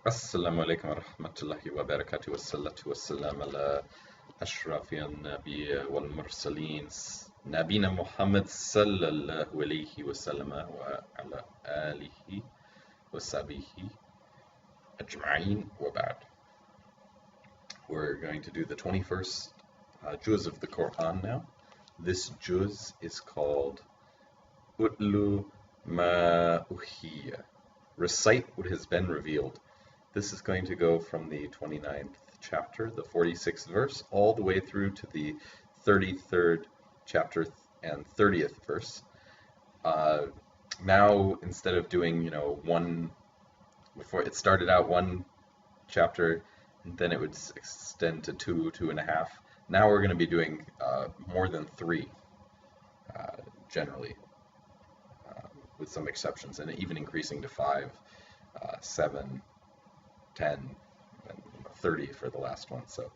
Assalamu alaikum wa rahmatullahi wa barakatuh wa salatu wa salam ala ashrafi al-nabi wal mursaleen nabina Muhammad sallallahu alayhi wa sallam wa ala alihi wa sahbihi ajma'in wa ba'd. We're going to do the 21st juz of the Quran now. This juz is called Utlu ma uhiya. Recite what has been revealed. This is going to go from the 29th chapter, the 46th verse, all the way through to the 33rd chapter and 30th verse. Now, instead of doing, one, before it started out one chapter, and then it would extend to two and a half. Now we're going to be doing more than three, generally, with some exceptions, and even increasing to 5, 7, 10, and 30 for the last one. So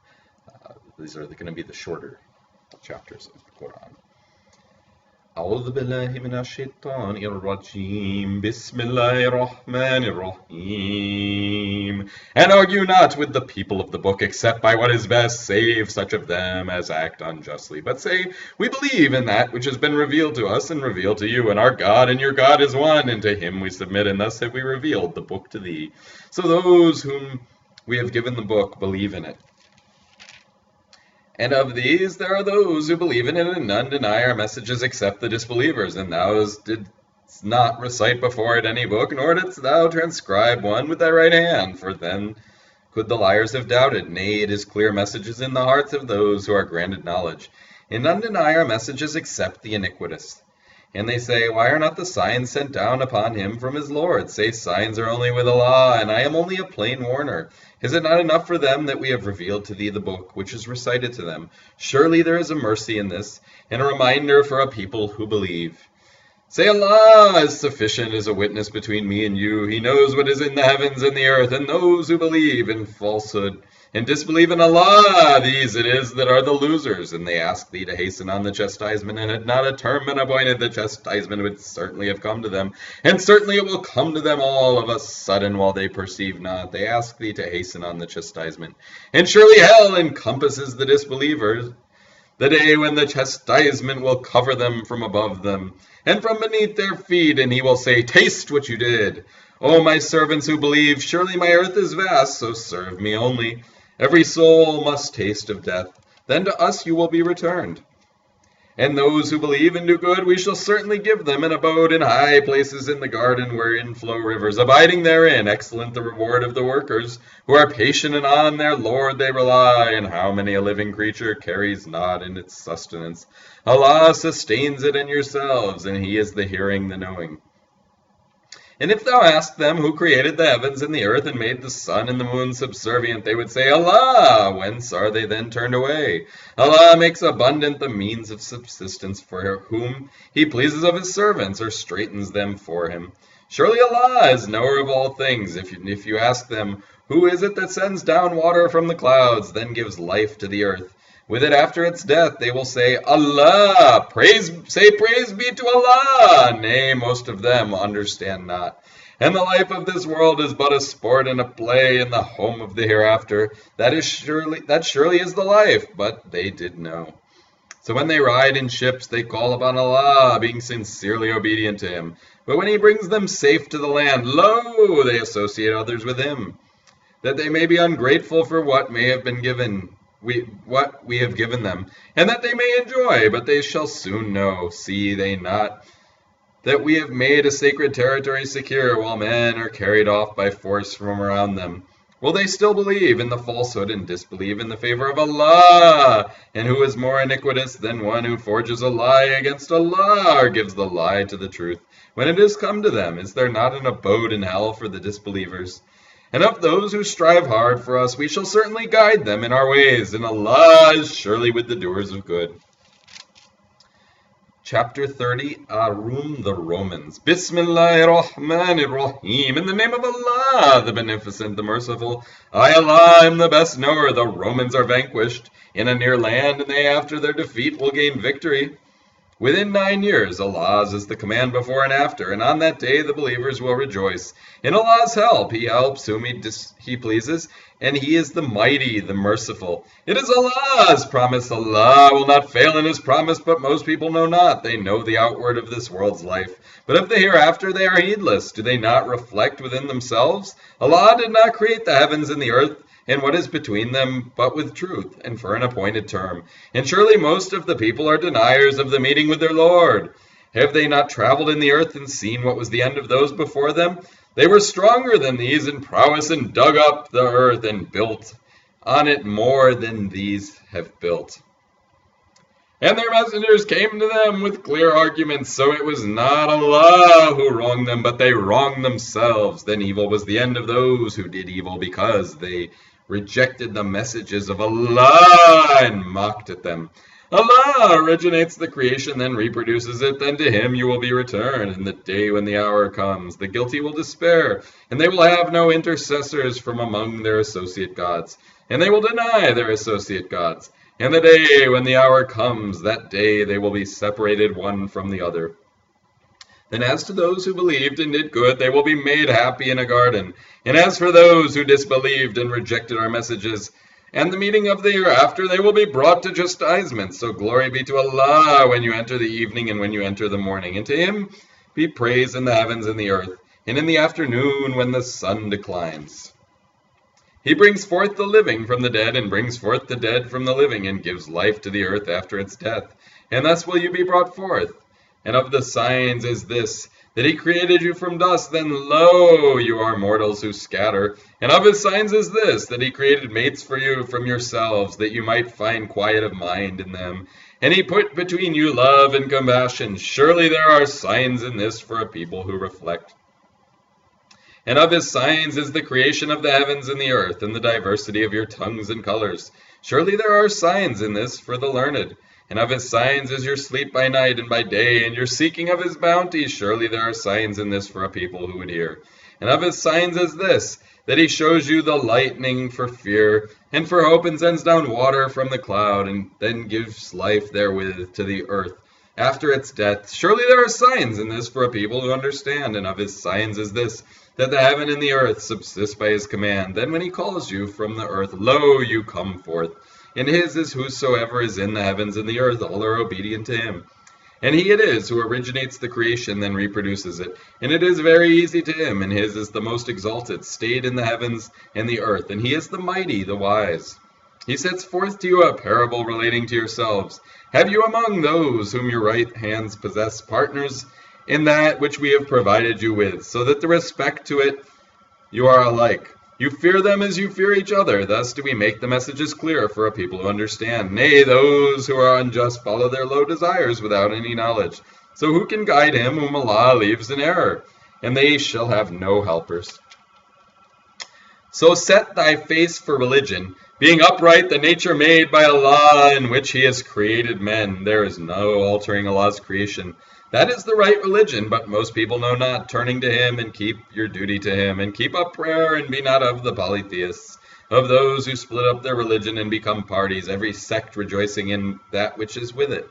these are going to be the shorter chapters of the Quran. أعوذ بالله من الشيطان الرجيم بسم الله الرحمن الرحيم. And argue not with the people of the book except by what is best, save such of them as act unjustly. But say, we believe in that which has been revealed to us and revealed to you, and our God and your God is one, and to him we submit, and thus have we revealed the book to thee. So those whom we have given the book believe in it. And of these there are those who believe in it, and none deny our messages except the disbelievers. And thou didst not recite before it any book, nor didst thou transcribe one with thy right hand, for then could the liars have doubted. Nay, it is clear messages in the hearts of those who are granted knowledge. And none deny our messages except the iniquitous. And they say, why are not the signs sent down upon him from his Lord? Say, signs are only with Allah, and I am only a plain warner. Is it not enough for them that we have revealed to thee the book which is recited to them? Surely there is a mercy in this, and a reminder for a people who believe. Say, Allah is sufficient as a witness between me and you. He knows what is in the heavens and the earth, and those who believe in falsehood and disbelieve in Allah, these it is that are the losers. And they ask thee to hasten on the chastisement, and had not a term been appointed, the chastisement would certainly have come to them, and certainly it will come to them all of a sudden while they perceive not. They ask thee to hasten on the chastisement, and surely hell encompasses the disbelievers, the day when the chastisement will cover them from above them, and from beneath their feet, and he will say, taste what you did. O my servants who believe, surely my earth is vast, so serve me only. Every soul must taste of death, then to us you will be returned. And those who believe and do good, we shall certainly give them an abode in high places in the garden wherein flow rivers, abiding therein. Excellent the reward of the workers, who are patient, and on their Lord they rely. And how many a living creature carries not in its sustenance? Allah sustains it and yourselves, and he is the hearing, the knowing. And if thou ask them who created the heavens and the earth and made the sun and the moon subservient, they would say, Allah. Whence are they then turned away? Allah makes abundant the means of subsistence for whom he pleases of his servants, or straightens them for him. Surely Allah is knower of all things. If you ask them, who is it that sends down water from the clouds, then gives life to the earth? With it after its death, they will say, Allah, praise be to Allah. Nay, most of them understand not. And the life of this world is but a sport and a play in the home of the hereafter. That surely is the life, but they did know. So when they ride in ships, they call upon Allah, being sincerely obedient to him. But when he brings them safe to the land, lo, they associate others with him, that they may be ungrateful for what may have been given. What we have given them, and that they may enjoy, but they shall soon know, see they not, that we have made a sacred territory secure, while men are carried off by force from around them. Will they still believe in the falsehood and disbelieve in the favor of Allah? And who is more iniquitous than one who forges a lie against Allah, or gives the lie to the truth? When it has come to them, is there not an abode in hell for the disbelievers? And of those who strive hard for us, we shall certainly guide them in our ways, and Allah is surely with the doers of good. Chapter 30, Arum the Romans. Bismillahir Rahmanir Rahim. In the name of Allah, the Beneficent, the Merciful. I, Allah, am the best knower. The Romans are vanquished in a near land, and they after their defeat will gain victory. Within 9 years, Allah's is the command before and after, and on that day the believers will rejoice. In Allah's help, He helps whom He pleases, and He is the mighty, the merciful. It is Allah's promise. Allah will not fail in His promise, but most people know not. They know the outward of this world's life, but of the hereafter they are heedless. Do they not reflect within themselves? Allah did not create the heavens and the earth, and what is between them, but with truth, and for an appointed term. And surely most of the people are deniers of the meeting with their Lord. Have they not traveled in the earth and seen what was the end of those before them? They were stronger than these in prowess, and dug up the earth and built on it more than these have built. And their messengers came to them with clear arguments, so it was not Allah who wronged them, but they wronged themselves. Then evil was the end of those who did evil, because they rejected the messages of Allah and mocked at them. Allah originates the creation, then reproduces it, then to Him you will be returned. In the day when the hour comes, the guilty will despair, and they will have no intercessors from among their associate gods, and they will deny their associate gods. And the day when the hour comes, that day they will be separated one from the other. Then as to those who believed and did good, they will be made happy in a garden. And as for those who disbelieved and rejected our messages, and the meeting of the hereafter, they will be brought to chastisement. So glory be to Allah when you enter the evening and when you enter the morning. And to Him be praise in the heavens and the earth, and in the afternoon when the sun declines. He brings forth the living from the dead, and brings forth the dead from the living, and gives life to the earth after its death. And thus will you be brought forth. And of the signs is this, that He created you from dust, then lo, you are mortals who scatter. And of His signs is this, that He created mates for you from yourselves, that you might find quiet of mind in them. And He put between you love and compassion. Surely there are signs in this for a people who reflect. And of His signs is the creation of the heavens and the earth, and the diversity of your tongues and colors. Surely there are signs in this for the learned. And of His signs is your sleep by night and by day, and your seeking of His bounty. Surely there are signs in this for a people who would hear. And of His signs is this, that He shows you the lightning for fear, and for hope, and sends down water from the cloud, and then gives life therewith to the earth after its death. Surely there are signs in this for a people who understand. And of His signs is this, that the heaven and the earth subsist by His command. Then when He calls you from the earth, lo, you come forth. And His is whosoever is in the heavens and the earth, all are obedient to Him. And He it is who originates the creation, then reproduces it. And it is very easy to Him, and His is the most exalted, stayed in the heavens and the earth. And He is the mighty, the wise. He sets forth to you a parable relating to yourselves. Have you among those whom your right hands possess partners in that which we have provided you with, so that the respect to it you are alike? You fear them as you fear each other. Thus do we make the messages clear for a people who understand. Nay, those who are unjust follow their low desires without any knowledge. So who can guide him whom Allah leaves in error? And they shall have no helpers. So set thy face for religion, being upright, the nature made by Allah, in which He has created men. There is no altering Allah's creation. That is the right religion, but most people know not. Turning to Him, and keep your duty to Him, and keep up prayer, and be not of the polytheists, of those who split up their religion and become parties, every sect rejoicing in that which is with it.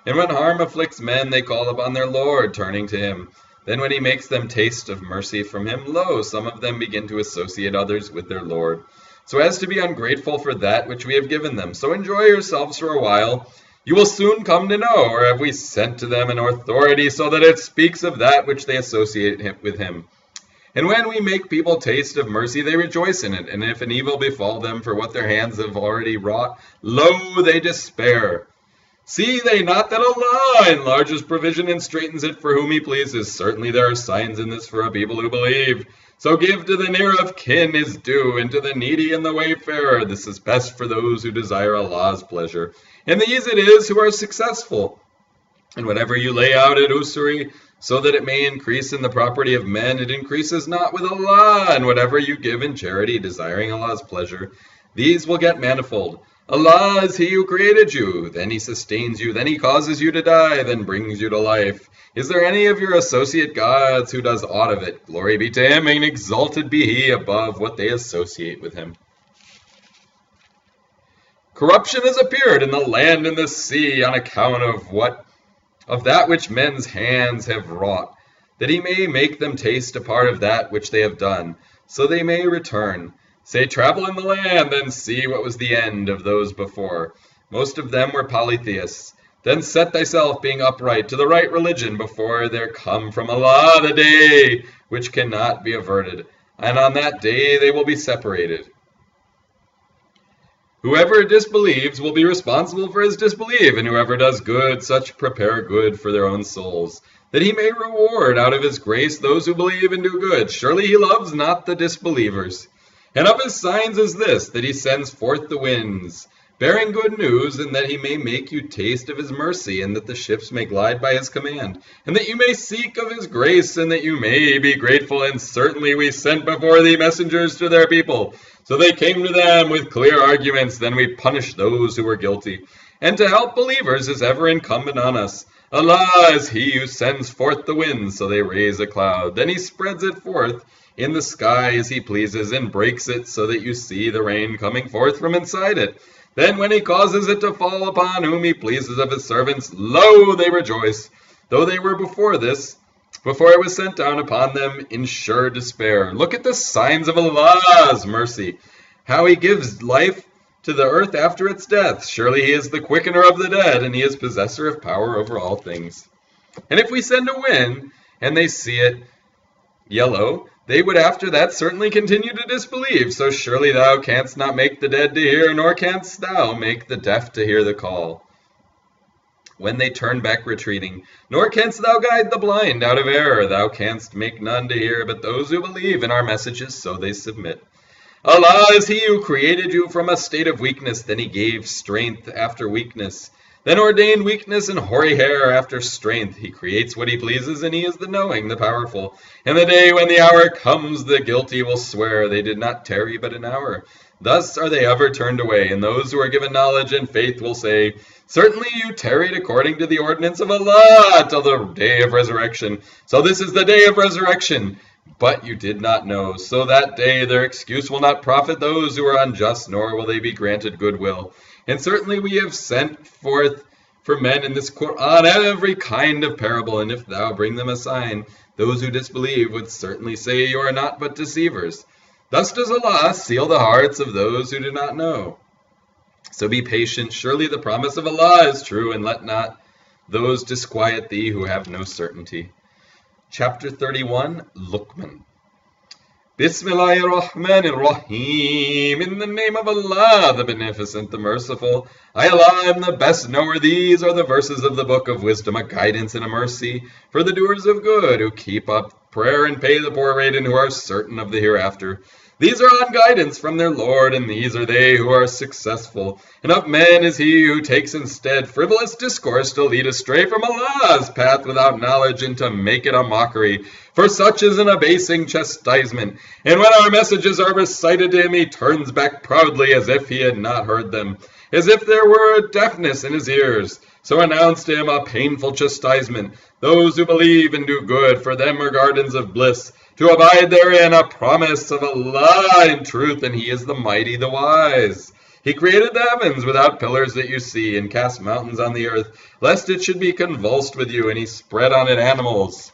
And when harm afflicts men, they call upon their Lord, turning to Him. Then when He makes them taste of mercy from Him, lo, some of them begin to associate others with their Lord, so as to be ungrateful for that which we have given them. So enjoy yourselves for a while. You will soon come to know, or have we sent to them an authority so that it speaks of that which they associate with Him. And when we make people taste of mercy, they rejoice in it. And if an evil befall them for what their hands have already wrought, lo, they despair. See they not that Allah enlarges provision and straightens it for whom He pleases? Certainly there are signs in this for a people who believe. So give to the near of kin his due, and to the needy and the wayfarer. This is best for those who desire Allah's pleasure. And these it is who are successful. And whatever you lay out at usury, so that it may increase in the property of men, it increases not with Allah. And whatever you give in charity, desiring Allah's pleasure, these will get manifold. Allah is He who created you, then He sustains you, then He causes you to die, then brings you to life. Is there any of your associate gods who does aught of it? Glory be to Him, and exalted be He above what they associate with Him. Corruption has appeared in the land and the sea on account of what of that which men's hands have wrought, that he may make them taste a part of that which they have done, so they may return. Say, travel in the land, and see what was the end of those before. Most of them were polytheists. Then set thyself, being upright, to the right religion, before there come from Allah the day which cannot be averted, and on that day they will be separated. Whoever disbelieves will be responsible for his disbelief, and whoever does good, such prepare good for their own souls, that he may reward out of his grace those who believe and do good. Surely he loves not the disbelievers. And of his signs is this, that he sends forth the winds, bearing good news, and that he may make you taste of his mercy, and that the ships may glide by his command, and that you may seek of his grace, and that you may be grateful. And certainly we sent before thee messengers to their people, so they came to them with clear arguments. Then we punished those who were guilty. And to help believers is ever incumbent on us. Allah is he who sends forth the winds, so they raise a cloud. Then he spreads it forth in the sky as he pleases, and breaks it, so that you see the rain coming forth from inside it. Then when he causes it to fall upon whom he pleases of his servants, lo, they rejoice, though they were before it was sent down upon them, in sure despair. Look at the signs of Allah's mercy, how he gives life to the earth after its death. Surely he is the quickener of the dead, and he is possessor of power over all things. And if we send a wind, and they see it yellow, they would after that certainly continue to disbelieve. So surely thou canst not make the dead to hear, nor canst thou make the deaf to hear the call, when they turn back retreating. Nor canst thou guide the blind out of error. Thou canst make none to hear, but those who believe in our messages, so they submit. Allah is he who created you from a state of weakness, then he gave strength after weakness, then ordained weakness and hoary hair after strength. He creates what he pleases, and he is the knowing, the powerful. In the day when the hour comes, the guilty will swear they did not tarry but an hour. Thus are they ever turned away, and those who are given knowledge and faith will say, certainly you tarried according to the ordinance of Allah till the day of resurrection. So this is the day of resurrection, but you did not know. So that day their excuse will not profit those who are unjust, nor will they be granted goodwill. And certainly we have sent forth for men in this Quran every kind of parable, and if thou bring them a sign, those who disbelieve would certainly say you are not but deceivers. Thus does Allah seal the hearts of those who do not know. So be patient, surely the promise of Allah is true, and let not those disquiet thee who have no certainty. Chapter 31, Luqman. Bismillahirrahmanirrahim. In the name of Allah, the Beneficent, the Merciful. I, Allah, am the best knower. These are the verses of the Book of Wisdom, a guidance and a mercy for the doers of good, who keep up prayer and pay the poor rate, and who are certain of the hereafter. These are on guidance from their Lord, and these are they who are successful. And of men is he who takes instead frivolous discourse to lead astray from Allah's path without knowledge, and to make it a mockery. For such is an abasing chastisement. And when our messages are recited to him, he turns back proudly as if he had not heard them, as if there were a deafness in his ears. So announce to him a painful chastisement. Those who believe and do good, for them are gardens of bliss, to abide therein, a promise of Allah in truth, and he is the mighty, the wise. He created the heavens without pillars that you see, and cast mountains on the earth, lest it should be convulsed with you, and he spread on it animals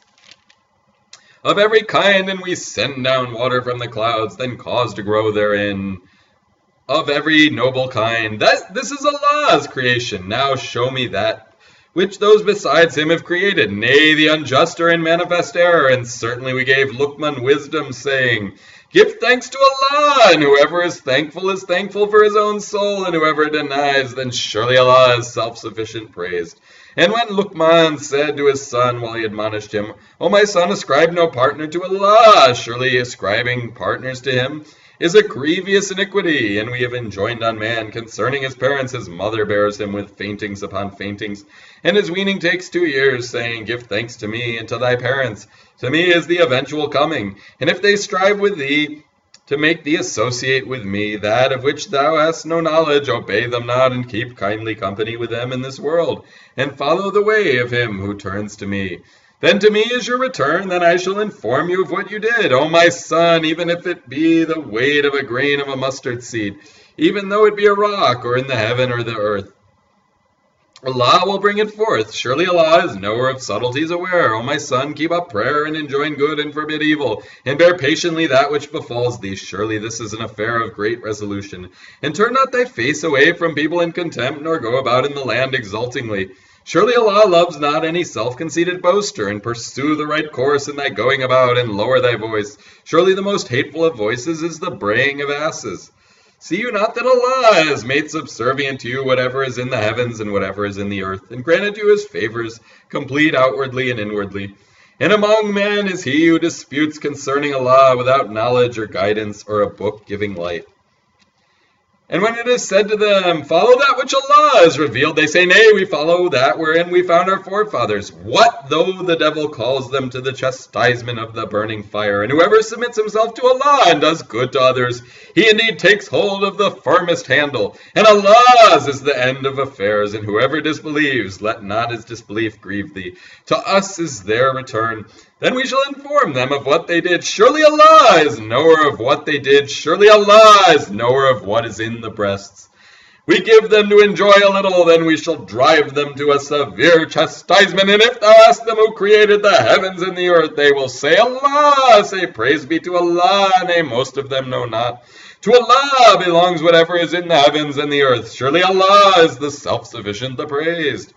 of every kind, and we send down water from the clouds, then cause to grow therein of every noble kind. This is Allah's creation. Now show me that which those besides him have created. Nay, the unjust are in manifest error. And certainly we gave Luqman wisdom, saying, give thanks to Allah, and whoever is thankful for his own soul, and whoever denies, then surely Allah is self-sufficient praised. And when Luqman said to his son while he admonished him, O my son, ascribe no partner to Allah, surely ascribing partners to him is a grievous iniquity, and we have enjoined on man concerning his parents, his mother bears him with faintings upon faintings, and his weaning takes 2 years, saying, give thanks to me and to thy parents. To me is the eventual coming, and if they strive with thee to make thee associate with me that of which thou hast no knowledge, obey them not, and keep kindly company with them in this world, and follow the way of him who turns to me. Then to me is your return, then I shall inform you of what you did. O my son, even if it be the weight of a grain of a mustard seed, even though it be a rock, or in the heaven or the earth, Allah will bring it forth. Surely Allah is knower of subtleties aware. O my son, keep up prayer and enjoin good and forbid evil, and bear patiently that which befalls thee. Surely this is an affair of great resolution. And turn not thy face away from people in contempt, nor go about in the land exultingly. Surely Allah loves not any self-conceited boaster, and pursue the right course in thy going about, and lower thy voice. Surely the most hateful of voices is the braying of asses. See you not that Allah has made subservient to you whatever is in the heavens and whatever is in the earth, and granted you his favors, complete outwardly and inwardly. And among men is he who disputes concerning Allah without knowledge or guidance or a book giving light. And when it is said to them, follow that which Allah has revealed, they say, nay, we follow that wherein we found our forefathers. What though the devil calls them to the chastisement of the burning fire? And whoever submits himself to Allah and does good to others, he indeed takes hold of the firmest handle. And Allah's is the end of affairs. And whoever disbelieves, let not his disbelief grieve thee. To us is their return. Then we shall inform them of what they did. Surely Allah is knower of what they did. Surely Allah is knower of what is in the breasts. We give them to enjoy a little, then we shall drive them to a severe chastisement. And if thou ask them who created the heavens and the earth, they will say, Allah. Say, praise be to Allah. Nay, most of them know not. To Allah belongs whatever is in the heavens and the earth. Surely Allah is the self-sufficient, the praised.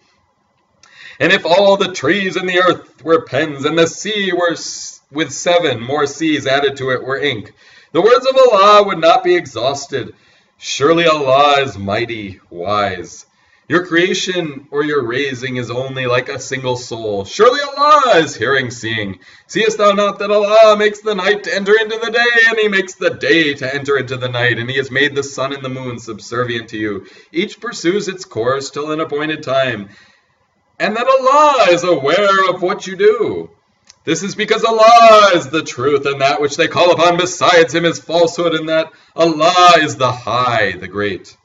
And if all the trees in the earth were pens, and the sea were with 7 more seas added to it were ink, the words of Allah would not be exhausted. Surely Allah is mighty, wise. Your creation or your raising is only like a single soul. Surely Allah is hearing, seeing. Seest thou not that Allah makes the night to enter into the day, and he makes the day to enter into the night, and he has made the sun and the moon subservient to you. Each pursues its course till an appointed time. And that Allah is aware of what you do. This is because Allah is the truth, and that which they call upon besides him is falsehood, and that Allah is the high, the great.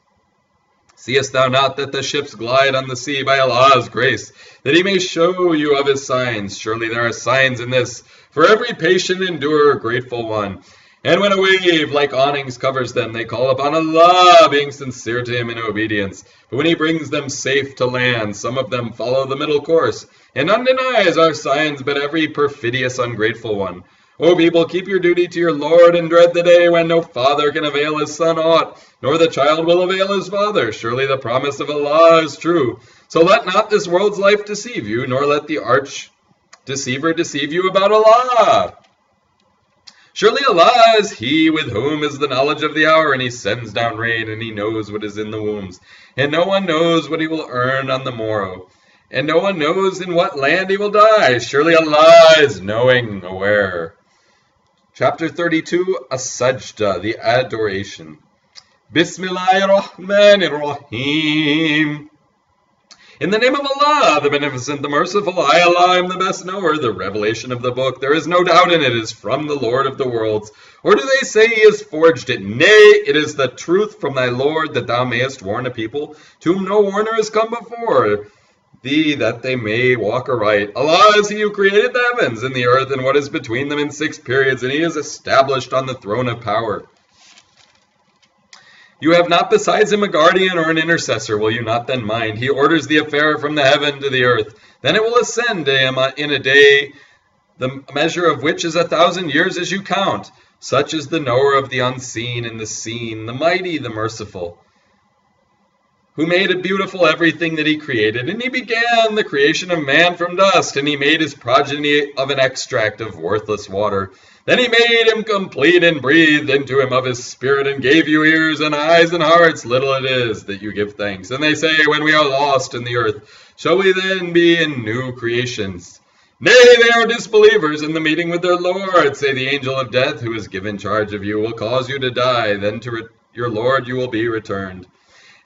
Seest thou not that the ships glide on the sea by Allah's grace, that he may show you of his signs? Surely there are signs in this, for every patient, endurer, grateful one. And when a wave like awnings covers them, they call upon Allah, being sincere to him in obedience. But when he brings them safe to land, some of them follow the middle course. And none denies our signs, but every perfidious, ungrateful one. O people, keep your duty to your Lord, and dread the day when no father can avail his son aught, nor the child will avail his father. Surely the promise of Allah is true. So let not this world's life deceive you, nor let the arch deceiver deceive you about Allah. Surely Allah is he with whom is the knowledge of the hour, and he sends down rain, and he knows what is in the wombs. And no one knows what he will earn on the morrow, and no one knows in what land he will die. Surely Allah is knowing, aware. Chapter 32, As-Sajda, the Adoration. Bismillahirrahmanirrahim. In the name of Allah, the Beneficent, the Merciful, I, Allah, am the best knower. The revelation of the book, there is no doubt in it, is from the Lord of the worlds. Or do they say he has forged it? Nay, it is the truth from thy Lord, that thou mayest warn a people, to whom no warner has come before thee, that they may walk aright. Allah is he who created the heavens and the earth, and what is between them in 6 periods, and he is established on the throne of power. You have not besides him a guardian or an intercessor, will you not then mind? He orders the affair from the heaven to the earth. Then it will ascend to him in a day, the measure of which is 1,000 years as you count. Such is the knower of the unseen and the seen, the mighty, the merciful, who made it beautiful everything that he created. And he began the creation of man from dust, and he made his progeny of an extract of worthless water. Then he made him complete and breathed into him of his spirit, and gave you ears and eyes and hearts. Little it is that you give thanks. And they say, when we are lost in the earth, shall we then be in new creations? Nay, they are disbelievers in the meeting with their Lord. Say, the angel of death, who is given charge of you, will cause you to die. Then to your Lord you will be returned.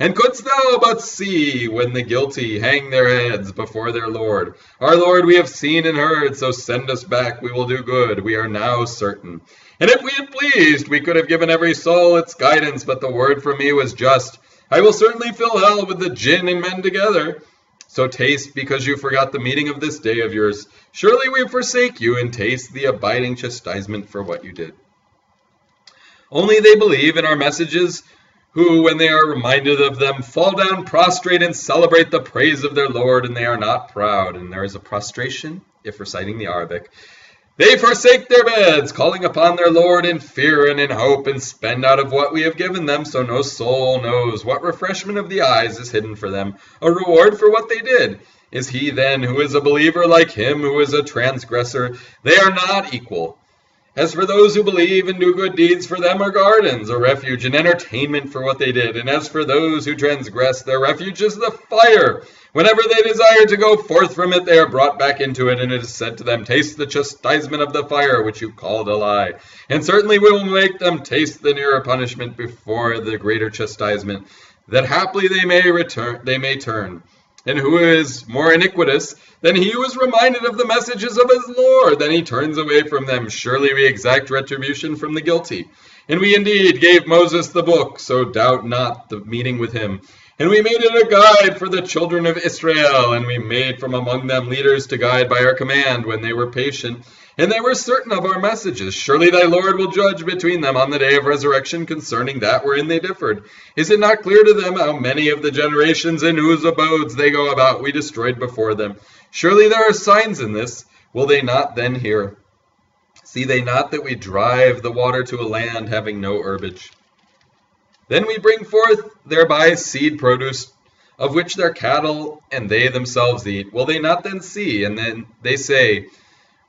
And couldst thou but see when the guilty hang their heads before their Lord? Our Lord, we have seen and heard, so send us back, we will do good, we are now certain. And if we had pleased, we could have given every soul its guidance, but the word from me was just. I will certainly fill hell with the jinn and men together. So taste, because you forgot the meeting of this day of yours. Surely we forsake you, and taste the abiding chastisement for what you did. Only they believe in our messages who, when they are reminded of them, fall down prostrate and celebrate the praise of their Lord, and they are not proud. And there is a prostration, if reciting the Arabic. They forsake their beds, calling upon their Lord in fear and in hope, and spend out of what we have given them, so no soul knows what refreshment of the eyes is hidden for them, a reward for what they did. Is he then who is a believer like him who is a transgressor? They are not equal. As for those who believe and do good deeds, for them are gardens, a refuge and entertainment for what they did. And as for those who transgress, their refuge is the fire. Whenever they desire to go forth from it, they are brought back into it, and it is said to them, taste the chastisement of the fire, which you called a lie. And certainly we will make them taste the nearer punishment before the greater chastisement, that haply they may turn. And who is more iniquitous than he who is reminded of the messages of his Lord? Then he turns away from them. Surely we exact retribution from the guilty. And we indeed gave Moses the book, so doubt not the meeting with him. And we made it a guide for the children of Israel, and we made from among them leaders to guide by our command when they were patient. And they were certain of our messages. Surely thy Lord will judge between them on the day of resurrection concerning that wherein they differed. Is it not clear to them how many of the generations in whose abodes they go about we destroyed before them? Surely there are signs in this. Will they not then hear? See they not that we drive the water to a land having no herbage? Then we bring forth thereby seed produce, of which their cattle and they themselves eat. Will they not then see? And then they say,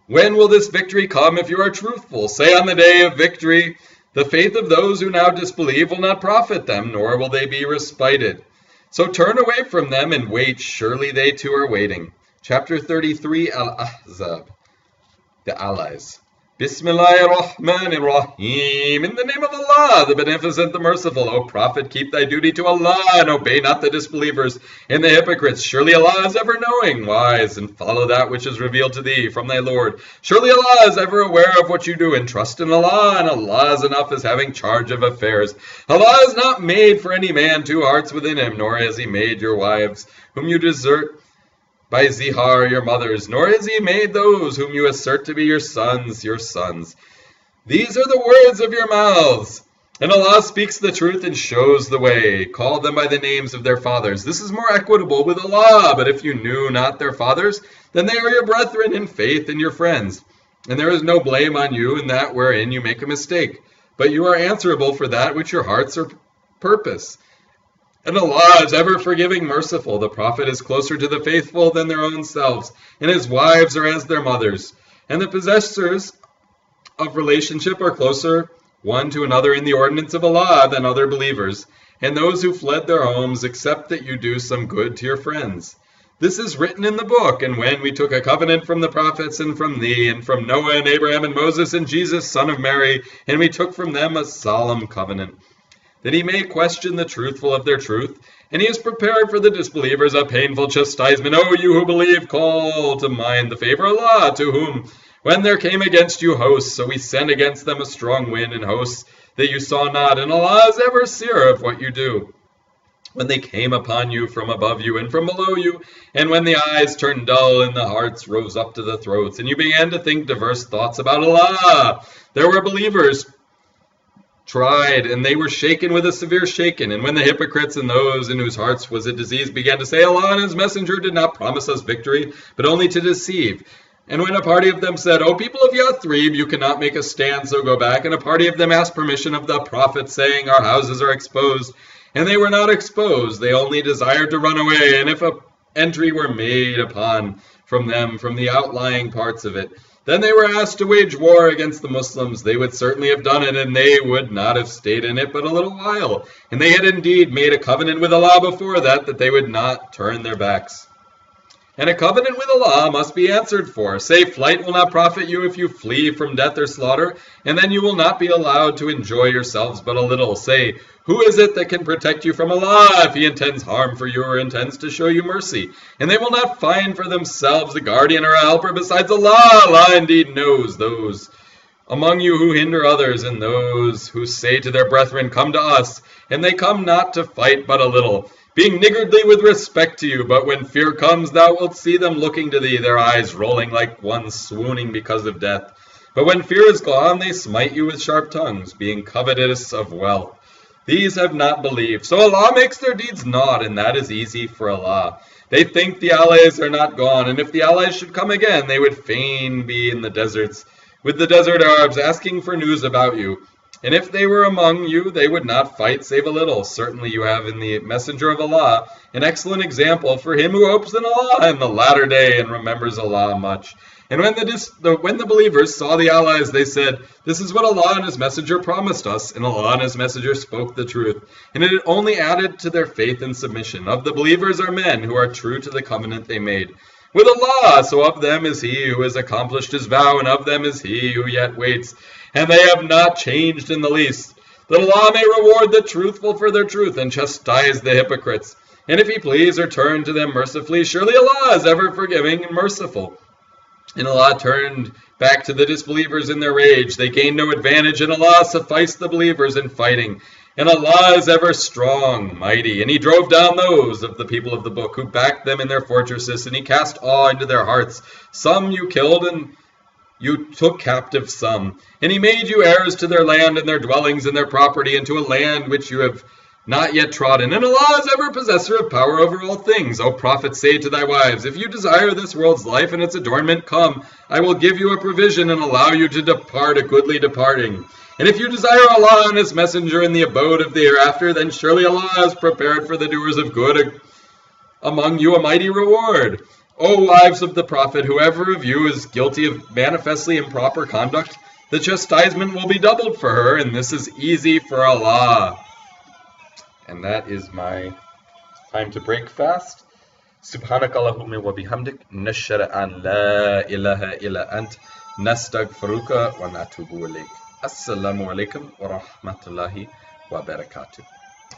when will this victory come if you are truthful? Say on the day of victory, the faith of those who now disbelieve will not profit them, nor will they be respited. So turn away from them and wait. Surely they too are waiting. Chapter 33, Al-Ahzab, the Allies. Bismillahirrahmanirrahim. In the name of Allah, the Beneficent, the Merciful. O Prophet, keep thy duty to Allah, and obey not the disbelievers and the hypocrites. Surely Allah is ever knowing, wise, and follow that which is revealed to thee from thy Lord. Surely Allah is ever aware of what you do, and trust in Allah, and Allah is enough as having charge of affairs. Allah has not made for any man two hearts within him, nor has he made your wives, whom you desert by zihar, your mothers, nor has he made those whom you assert to be your sons, your sons. These are the words of your mouths. And Allah speaks the truth and shows the way. Call them by the names of their fathers. This is more equitable with Allah. But if you knew not their fathers, then they are your brethren in faith and your friends. And there is no blame on you in that wherein you make a mistake. But you are answerable for that which your hearts are purpose. And Allah is ever forgiving, merciful. The Prophet is closer to the faithful than their own selves, and his wives are as their mothers. And the possessors of relationship are closer one to another in the ordinance of Allah than other believers. And those who fled their homes accept that you do some good to your friends. This is written in the book. And when we took a covenant from the prophets and from thee, and from Noah and Abraham and Moses and Jesus, son of Mary, and we took from them a solemn covenant, that he may question the truthful of their truth, and he has prepared for the disbelievers a painful chastisement. O you who believe, call to mind the favor of Allah, to whom, when there came against you hosts, so we sent against them a strong wind and hosts that you saw not, and Allah is ever seer of what you do. When they came upon you from above you and from below you, and when the eyes turned dull and the hearts rose up to the throats, and you began to think diverse thoughts about Allah, there were believers tried, and they were shaken with a severe shaking. And when the hypocrites and those in whose hearts was a disease began to say, Allah and his messenger did not promise us victory, but only to deceive. And when a party of them said, O people of Yathrib, you cannot make a stand, so go back. And a party of them asked permission of the Prophet, saying, our houses are exposed. And they were not exposed, they only desired to run away. And if a entry were made upon from them, from the outlying parts of it, then they were asked to wage war against the Muslims. They would certainly have done it, and they would not have stayed in it but a little while. And they had indeed made a covenant with Allah before that they would not turn their backs. And a covenant with Allah must be answered for. Say, flight will not profit you if you flee from death or slaughter, and then you will not be allowed to enjoy yourselves but a little. Say, who is it that can protect you from Allah if he intends harm for you or intends to show you mercy? And they will not find for themselves a guardian or a helper besides Allah. Allah indeed knows those among you who hinder others, and those who say to their brethren, come to us, and they come not to fight but a little, being niggardly with respect to you. But when fear comes, thou wilt see them looking to thee, their eyes rolling like one swooning because of death. But when fear is gone, they smite you with sharp tongues, being covetous of wealth. These have not believed. So Allah makes their deeds naught, and that is easy for Allah. They think the allies are not gone, and if the allies should come again, they would fain be in the deserts with the desert Arabs asking for news about you. And if they were among you, they would not fight save a little. Certainly you have in the Messenger of Allah an excellent example for him who hopes in Allah in the latter day and remembers Allah much. And when the believers saw the allies, they said, "This is what Allah and His Messenger promised us," and Allah and His Messenger spoke the truth. And it only added to their faith and submission. Of the believers are men who are true to the covenant they made with Allah, so of them is he who has accomplished his vow, and of them is he who yet waits, and they have not changed in the least, that Allah may reward the truthful for their truth, and chastise the hypocrites. And if He please, or turn to them mercifully, surely Allah is ever forgiving and merciful. And Allah turned back to the disbelievers in their rage. They gained no advantage, and Allah sufficed the believers in fighting. And Allah is ever strong, mighty. And He drove down those of the people of the book who backed them in their fortresses, and He cast awe into their hearts. Some you killed, and you took captive some. And He made you heirs to their land and their dwellings and their property, and to a land which you have not yet trodden. And Allah is ever possessor of power over all things. O Prophet, say to thy wives, if you desire this world's life and its adornment, come, I will give you a provision and allow you to depart a goodly departing. And if you desire Allah and His Messenger in the abode of the hereafter, then surely Allah has prepared for the doers of good among you a mighty reward. O wives of the Prophet, whoever of you is guilty of manifestly improper conduct, the chastisement will be doubled for her, and this is easy for Allah. And that is my time to break fast. Subhanakallahumma wa bihamdik, nashhadu an la ilaha illa ant, nastaghfiruka wa natubu ilayk. Assalamu alaikum wa rahmatullahi wa barakatuh.